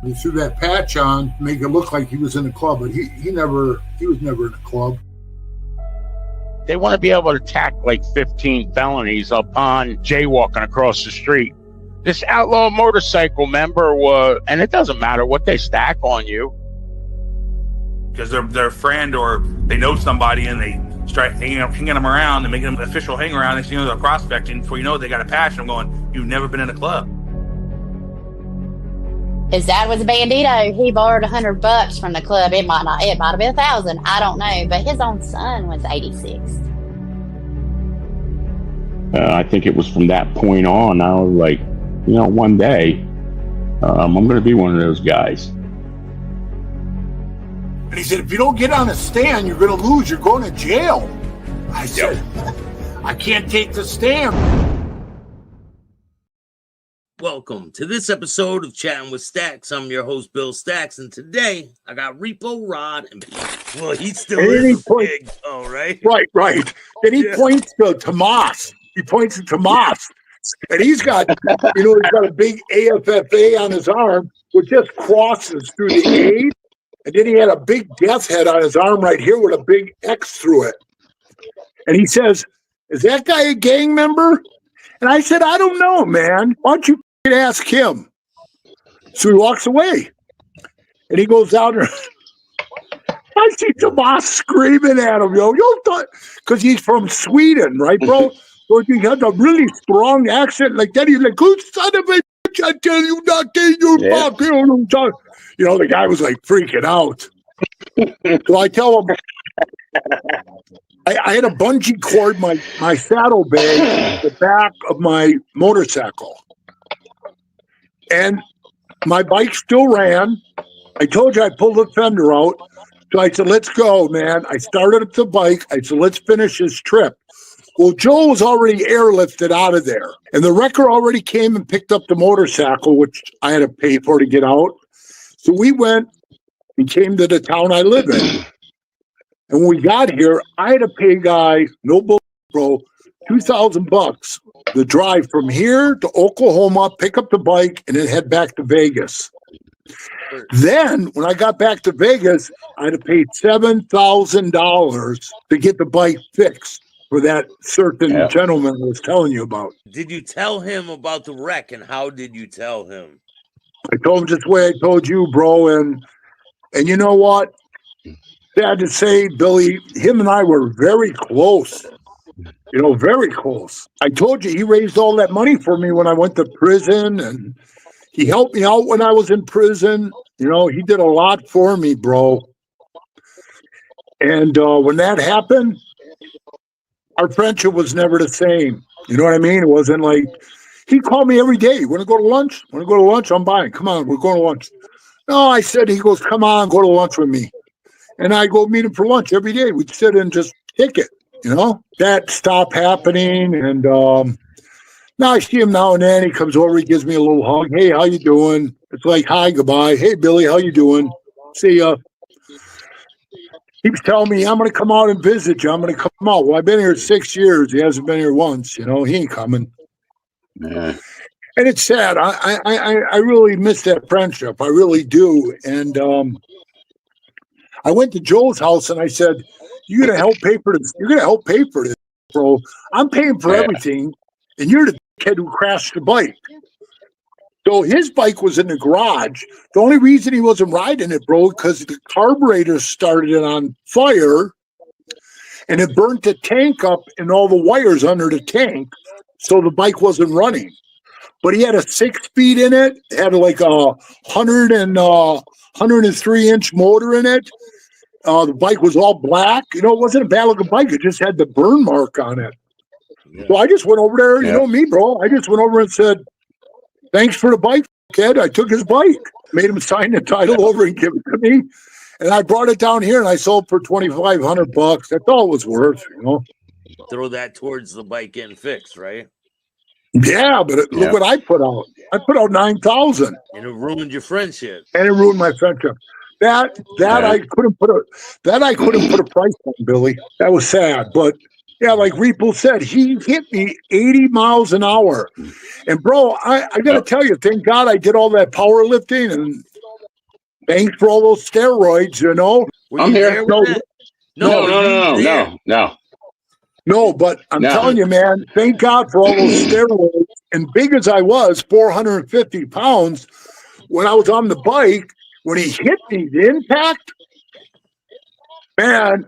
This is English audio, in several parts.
He threw that patch on to make it look like he was in a club, but he was never in a club. They want to be able to tack like 15 felonies upon jaywalking across the street. This outlaw motorcycle member and it doesn't matter what they stack on you. Because they're a friend or they know somebody and they start hanging them around and making them official hang around. Next thing you know, they're prospecting. Before you know it, they got a patch. And I'm going, you've never been in a club. His dad was a bandito. He borrowed $100 from the club. It might have been 1,000. I don't know. But his own son was 86. I think it was from that point on, I was like, one day, I'm going to be one of those guys. And he said, if you don't get on a stand, you're going to lose. You're going to jail. I said, I can't take the stand. Welcome to this episode of Chatting with Staxx. I'm your host, Bill Staxx, and today I got Repo Rod and he's still in the pig. Oh, right? Right. Then he points to Tomas. He points to Tomas. And he's got, he's got a big AFFA on his arm, which just crosses through the A. And then he had a big death head on his arm right here with a big X through it. And he says, is that guy a gang member? And I said, I don't know, man. Why don't you ask him? So he walks away. And he goes out there. I see Tomas screaming at him, because he's from Sweden, right, bro? So he has a really strong accent like that. He's like, good son of a bitch, I tell you nothing, you fucking. The guy was like freaking out. So I tell him, I had a bungee cord my saddlebag the back of my motorcycle. And my bike still ran. I told you I pulled the fender out. So I said, let's go, man. I started up the bike. I said, let's finish this trip. Well, Joe was already airlifted out of there. And the wrecker already came and picked up the motorcycle, which I had to pay for to get out. So we went and came to the town I live in. And when we got here, I had to pay guy, no bull, bro, $2,000 to drive from here to Oklahoma, pick up the bike, and then head back to Vegas. Then, when I got back to Vegas, I had to pay $7,000 to get the bike fixed for that certain gentleman I was telling you about. Did you tell him about the wreck, and how did you tell him? I told him just the way I told you, bro, and you know what? Sad to say, Billy, him and I were very close. Very close. I told you he raised all that money for me when I went to prison, and he helped me out when I was in prison. He did a lot for me, bro. And when that happened, our friendship was never the same. You know what I mean? It wasn't like, he called me every day. Want to go to lunch? Want to go to lunch? I'm buying. Come on, we're going to lunch. No, I said, he goes, come on, go to lunch with me. And I go meet him for lunch every day. We'd sit and just kick it, That stopped happening. And now I see him now and then. He comes over, he gives me a little hug. Hey, how you doing? It's like, hi, goodbye. Hey, Billy, how you doing? See ya. He was telling me, I'm going to come out and visit you. I'm going to come out. Well, I've been here 6 years. He hasn't been here once. He ain't coming. Yeah. And it's sad. I really miss that friendship. I really do. And I went to Joel's house and I said, you're going to help pay for this. You're going to help pay for this, bro. I'm paying for everything. And you're the kid who crashed the bike. So his bike was in the garage. The only reason he wasn't riding it, bro, because the carburetor started it on fire and it burnt the tank up and all the wires under the tank. So the bike wasn't running. But he had a 6-speed in it. It had like a 103-inch motor in it. The bike was all black. It wasn't a bad looking bike. It just had the burn mark on it. Yeah. So I just went over there. You know me, bro. I just went over and said, thanks for the bike, kid. I took his bike, made him sign the title over and give it to me. And I brought it down here and I sold for $2,500. That's all it was worth, Throw that towards the bike getting fixed, right? Yeah, but look what I put out. I put out $9,000. And it ruined your friendship. And it ruined my friendship. I couldn't put a price on, Billy. That was sad. But yeah, like Repo said, he hit me 80 miles an hour. And bro, I gotta tell you, thank God I did all that powerlifting and Thanks for all those steroids, you know. Were I'm you here. there with No, that? No. no, but I'm No. telling you, man, thank God for all those steroids. And big as I was, 450 pounds, when I was on the bike, when he hit me, the impact, man,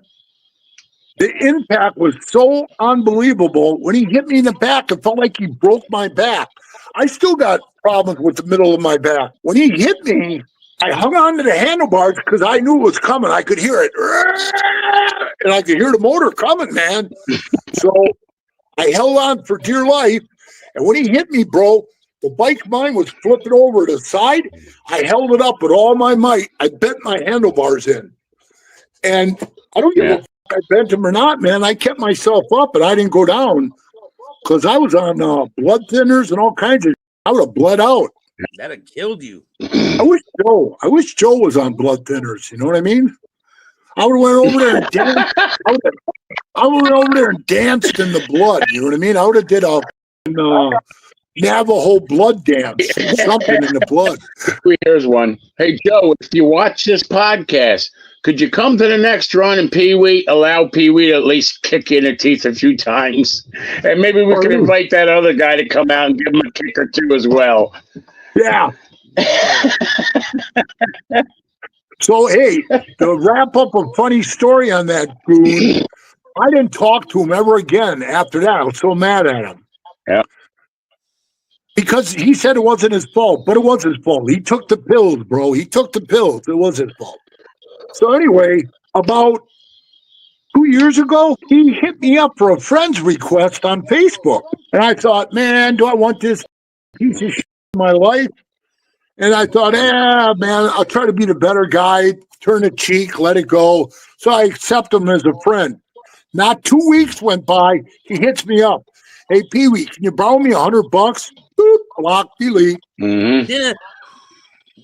the impact was so unbelievable. When he hit me in the back, it felt like he broke my back. I still got problems with the middle of my back. When he hit me, I hung on to the handlebars because I knew it was coming. I could hear it. And I could hear the motor coming, man. So I held on for dear life. And when he hit me, bro, the bike mine was flipping over to the side. I held it up with all my might. I bent my handlebars in. And I don't give a I bent them or not, man. I kept myself up, but I didn't go down because I was on blood thinners and all kinds of. I would have bled out. That'd have killed you. I wish Joe was on blood thinners. You know what I mean? I would have went over there and danced. I went over there and danced in the blood. You know what I mean? I would have did a Navajo blood dance, something in the blood. Here's one. Hey, Joe, if you watch this podcast, could you come to the next run and Peewee allow Peewee to at least kick you in the teeth a few times? And maybe we can invite that other guy to come out and give him a kick or two as well. Yeah. So, hey, to wrap up a funny story on that dude, I didn't talk to him ever again after that. I was so mad at him. Yeah. Because he said it wasn't his fault, but it was his fault. He took the pills, bro. He took the pills. It was his fault. So anyway, about 2 years ago, he hit me up for a friend's request on Facebook. And I thought, man, do I want this piece of shit in my life? And I thought, man, I'll try to be the better guy, turn a cheek, let it go. So I accept him as a friend. Not 2 weeks went by, he hits me up. Hey, Peewee, can you borrow me $100? Boop, block, delete. Mm-hmm. Yeah.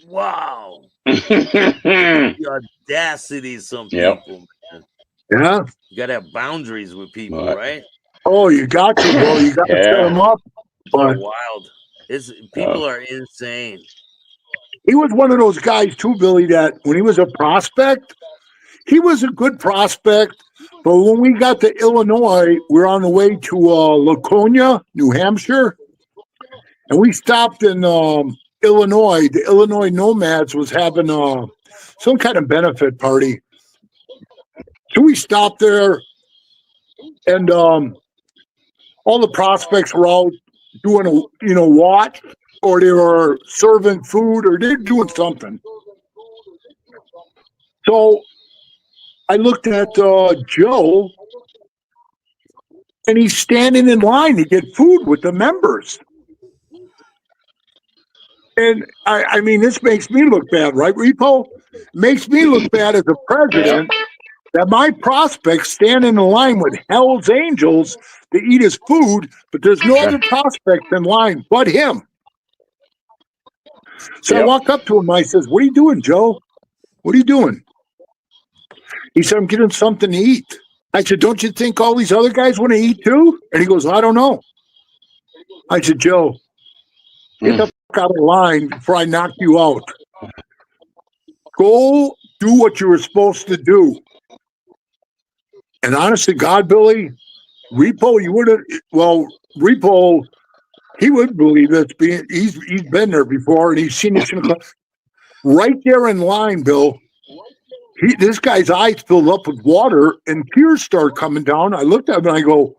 Wow. The audacity of some people, man. Yeah. You gotta have boundaries with people, What? right? Oh, you got to, bro. You got to set them up. They're But wild. People are insane. he was one of those guys, too, Billy, that when he was a prospect, he was a good prospect. But when we got to Illinois, we were on the way to Laconia, New Hampshire. And we stopped in Illinois. The Illinois Nomads was having some kind of benefit party. So we stopped there, and all the prospects were out doing a watch, or they were serving food, or they're doing something. So I looked at Joe, and he's standing in line to get food with the members. And I mean, this makes me look bad, right, Repo? Makes me look bad as a president that my prospects stand in line with Hell's Angels to eat his food, but there's no other prospect in line but him. So I walked up to him. I says, "What are you doing, Joe? What are you doing?" He said, "I'm getting something to eat." I said, "Don't you think all these other guys want to eat too?" And he goes, "I don't know." I said, "Joe, get the fuck out of line before I knock you out. Go do what you were supposed to do." And honest to God, Billy, Repo, you wouldn't. Well, Repo, he would believe this. He's been there before, and he's seen this in the club. Right there in line, Bill. This guy's eyes filled up with water, and tears start coming down. I looked at him and I go,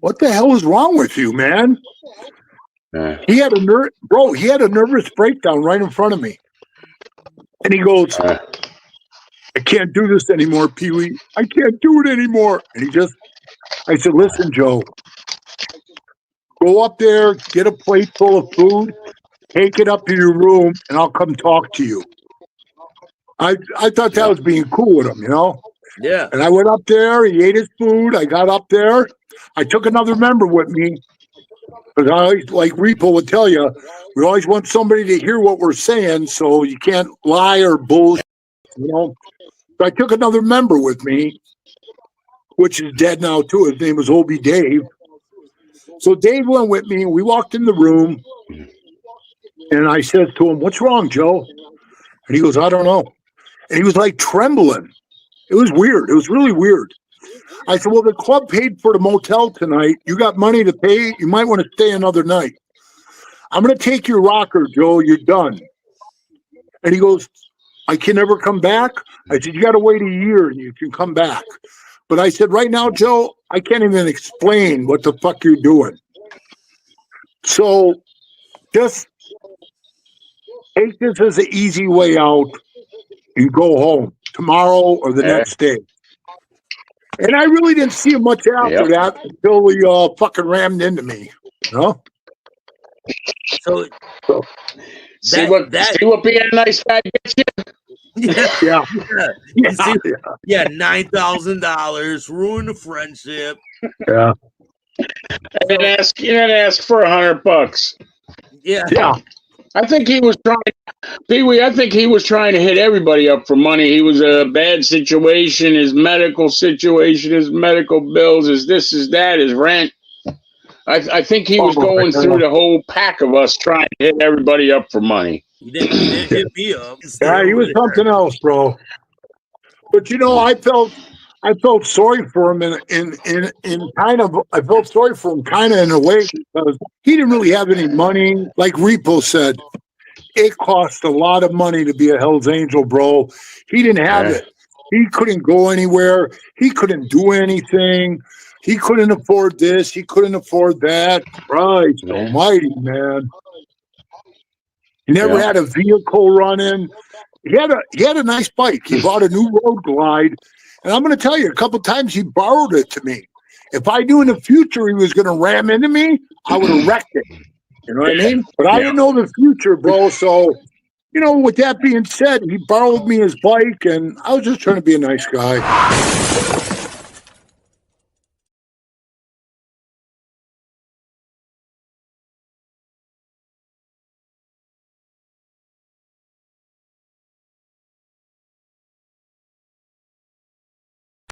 "What the hell is wrong with you, man?" He had he had a nervous breakdown right in front of me. And he goes, "I can't do this anymore, Peewee. I can't do it anymore." And I said, "Listen, Joe, go up there, get a plate full of food, take it up to your room, and I'll come talk to you." I thought that was being cool with him, you know? Yeah. And I went up there, he ate his food, I got up there, I took another member with me, because I always, like Repo would tell you, we always want somebody to hear what we're saying, so you can't lie or bullshit, you know? So I took another member with me, which is dead now too. His name was Obi Dave. So Dave went with me, and we walked in the room, and I said to him, "What's wrong, Joe?" And he goes, I don't know. And he was like trembling. It was weird. It was really weird. I said, well, the club paid for the motel tonight. You got money to pay. You might want to stay another night. I'm going to take your rocker, Joe. You're done. And he goes, I can never come back. I said, you got to wait a year and you can come back. But I said, right now, Joe, I can't even explain what the fuck you're doing. So just take this as an easy way out and go home tomorrow or the next day. And I really didn't see him much after that until he fucking rammed into me. You know? So see what being a nice guy gets you? Yeah. $9,000, ruin the friendship. Yeah. You didn't ask for $100. Yeah. I think he was trying, Peewee. I think he was trying to hit everybody up for money. He was a bad situation, his medical situation, his medical bills, his this, his that, his rent. I think he was going through the whole pack of us trying to hit everybody up for money. He didn't hit me up. Yeah, he was something else, bro. But you know, I felt sorry for him in kind of, I felt sorry for him kind of in a way because he didn't really have any money. Like Repo said, it cost a lot of money to be a Hell's Angel, bro. He didn't have it. He couldn't go anywhere. He couldn't do anything. He couldn't afford this. He couldn't afford that. Christ almighty, man. He never had a vehicle running. He had a nice bike. He bought a new Road Glide. And I'm going to tell you, a couple times he borrowed it to me. If I knew in the future he was going to ram into me, I would have wrecked it. You know what I mean? But I didn't know the future, bro. So, you know, with that being said, he borrowed me his bike, and I was just trying to be a nice guy.